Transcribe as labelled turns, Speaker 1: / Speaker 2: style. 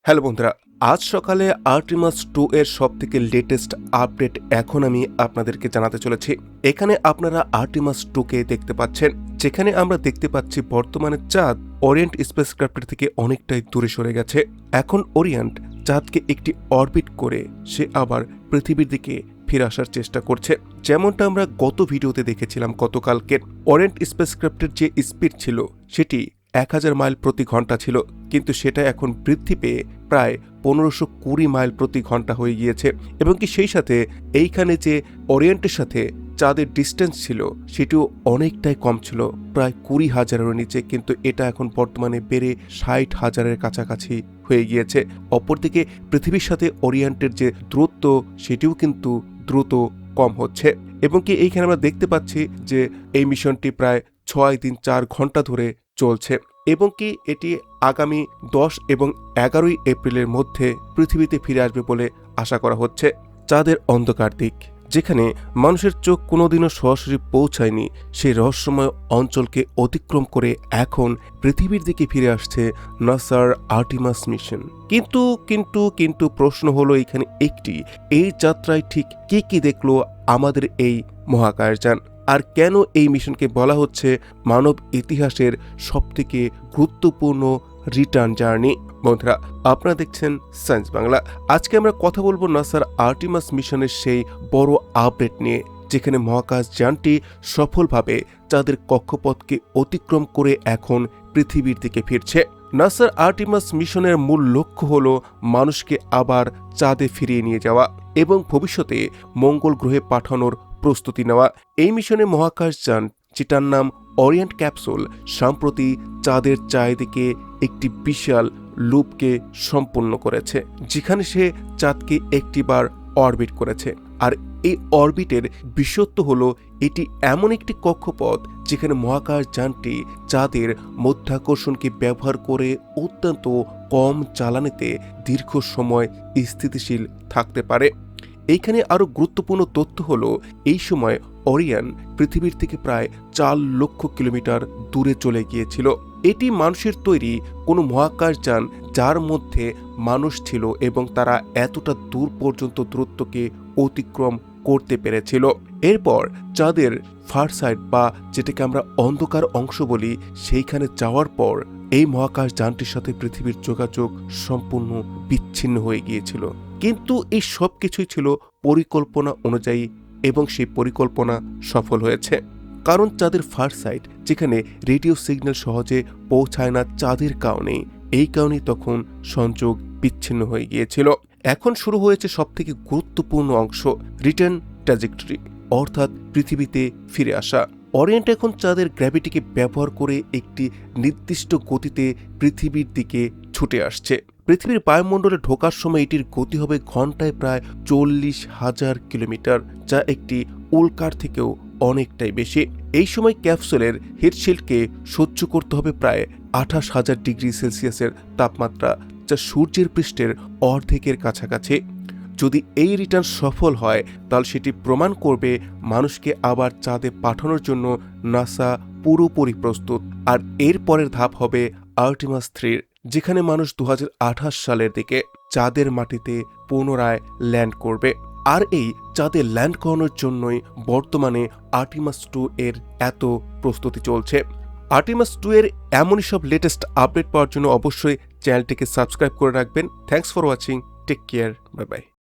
Speaker 1: Hello বন্ধুরা, আজ সকালে আর্টিমাস 2 এর সবথেকে লেটেস্ট আপডেট এখন আমি আপনাদেরকে জানাতে চলেছি। এখানে আপনারা আর্টিমাস 2 কে দেখতে পাচ্ছেন, যেখানে আমরা দেখতে পাচ্ছি বর্তমানে চাঁদ ওরিয়েন্ট স্পেসক্রাফটের থেকে অনেকটাই দূরে সরে গেছে। এখন ওরিয়েন্ট চাঁদকে একটি অরবিট করে সে আবার পৃথিবীর দিকে ফিরে আসার চেষ্টা করছে। যেমনটা আমরা গত ভিডিওতে দেখেছিলাম গতকালকের, ওরিয়েন্ট স্পেসক্রাফটের যে স্পিড ছিল সেটি 1000 মাইল প্রতি ঘন্টা ছিল, কিন্তু সেটা এখন বৃদ্ধি পেয়ে প্রায় 1520 মাইল প্রতি ঘন্টা হয়ে গিয়েছে। এবং কি সেই সাথে এইখানে যে ওরিয়েন্টের সাথে চাঁদের ডিস্টেন্স ছিল সেটিও অনেকটাই কম ছিল, প্রায় 20,000-এর নিচে, কিন্তু এটা এখন বর্তমানে বেড়ে 60,000-এর কাছাকাছি হয়ে গিয়েছে। অপরদিকে পৃথিবীর সাথে ওরিয়েন্টের যে দূরত্ব সেটিও কিন্তু দ্রুত কম হচ্ছে। এবং কি এইখানে আমরা দেখতে পাচ্ছি যে এই মিশনটি প্রায় 6 দিন 4 ঘন্টা ধরে চলছে এবং কি এটি আগামী 10 এবং 11 এপ্রিলের মধ্যে পৃথিবীতে ফিরে আসবে বলে আশা করা হচ্ছে। চাঁদের অন্ধকার দিক, যেখানে মানুষের চোখ কোনোদিনও সরাসরি পৌঁছায়নি, সেই রহস্যময় অঞ্চলকে অতিক্রম করে এখন পৃথিবীর দিকে ফিরে আসছে নাসার আর্টিমাস মিশন। কিন্তু প্রশ্ন হলো এখানে একটি, এই যাত্রায় ঠিক কি দেখলো আমাদের এই মহাকাশযান, আর কেন এই মিশনকে বলা হচ্ছে মানব ইতিহাসের সবথেকে গুরুত্বপূর্ণ রিটার্ন জার্নি। বন্ধুরা, আপনারা দেখছেন সায়েন্স বাংলা। আজকে আমরা কথা বলবো নাসার আর্টিমাস মিশনের সেই বড় আপডেট নিয়ে, যেখানে মহাকাশযানটি সফলভাবে চাঁদের কক্ষপথকে অতিক্রম করে এখন পৃথিবীর দিকে ফিরছে। নাসার আর্টিমাস মিশনের মূল লক্ষ্য হল মানুষকে আবার চাঁদে ফিরিয়ে নিয়ে যাওয়া এবং ভবিষ্যতে মঙ্গল গ্রহে পাঠানোর প্রস্তুতি নেওয়া। এই মিশনে মহাকাশযান, যেটার নাম ওরিয়েন্ট ক্যাপসুল, সম্প্রতি চাঁদের চারিদিকে একটি বিশাল লুপকে সম্পূর্ণ করেছে, যেখানে সে চাঁদকে একটিবার অরবিট করেছে। আর এই অরবিটের বিশেষত্ব হলো এটি এমন একটি কক্ষপথ যেখানে মহাকাশযানটি চাঁদের মধ্যাকর্ষণকে ব্যবহার করে অত্যন্ত কম জ্বালানিতে দীর্ঘ সময় স্থিতিশীল থাকতে পারে। এইখানে আরও গুরুত্বপূর্ণ তথ্য হলো এই সময় ওরিয়ন পৃথিবীর থেকে প্রায় 4 লক্ষ কিলোমিটার দূরে চলে গিয়েছিল। এটি মানুষের তৈরি কোনো মহাকাশযান যার মধ্যে মানুষ ছিল এবং তারা এতটা দূর পর্যন্ত দূরত্বকে অতিক্রম করতে পেরেছিল। এরপর চাঁদের ফার সাইড, বা যেটাকে আমরা অন্ধকার অংশ বলি, সেইখানে যাওয়ার পর এই মহাকাশযানটির সাথে পৃথিবীর যোগাযোগ সম্পূর্ণ বিচ্ছিন্ন হয়ে গিয়েছিল। কিন্তু এই সব কিছুই ছিল পরিকল্পনা অনুযায়ী এবং সেই পরিকল্পনা সফল হয়েছে। কারণ চাঁদের ফার সাইড, যেখানে রেডিও সিগন্যাল সহজে পৌঁছায় না চাঁদের কারণে, এই কারণেই তখন সংযোগ বিচ্ছিন্ন হয়ে গিয়েছিল। এখন শুরু হয়েছে সবথেকে গুরুত্বপূর্ণ অংশ, রিটার্ন ট্র্যাজেক্টরি, অর্থাৎ পৃথিবীতে ফিরে আসা। ওরিয়েন্ট এখন চাঁদের গ্র্যাভিটিকে ব্যবহার করে একটি নির্দিষ্ট গতিতে পৃথিবীর দিকে ছুটে আসছে। পৃথিবীর বায়ুমণ্ডলে ঢোকার সময় এটির গতি হবে ঘন্টায় প্রায় 40,000 কিলোমিটার, যা একটি উল্কার থেকেও অনেকটাই বেশি। এই সময় ক্যাপসুলের হিটশিল্ডকে সহ্য করতে হবে প্রায় 28,000 ডিগ্রি সেলসিয়াসের তাপমাত্রা, যা সূর্যের পৃষ্ঠের অর্ধেকের কাছাকাছি। যদি এই রিটার্ন সফল হয়, তাহলে সেটি প্রমাণ করবে মানুষকে আবার চাঁদে পাঠানোর জন্য নাসা পুরোপুরি প্রস্তুত। আর এর পরের ধাপ হবে আর্টিমাস 3, যেখানে মানুষ 2028 সালের দিকে চাঁদের মাটিতে পুনরায় ল্যান্ড করবে। আর এই চাঁদে ল্যান্ড করানোর জন্যই বর্তমানে আর্টিমাস 2 এর এত প্রস্তুতি চলছে। আর্টিমাস 2 এর এমনই সব লেটেস্ট আপডেট পাওয়ার জন্য অবশ্যই চ্যানেলটিকে সাবস্ক্রাইব করে রাখবেন। Thanks for watching, take care, bye by.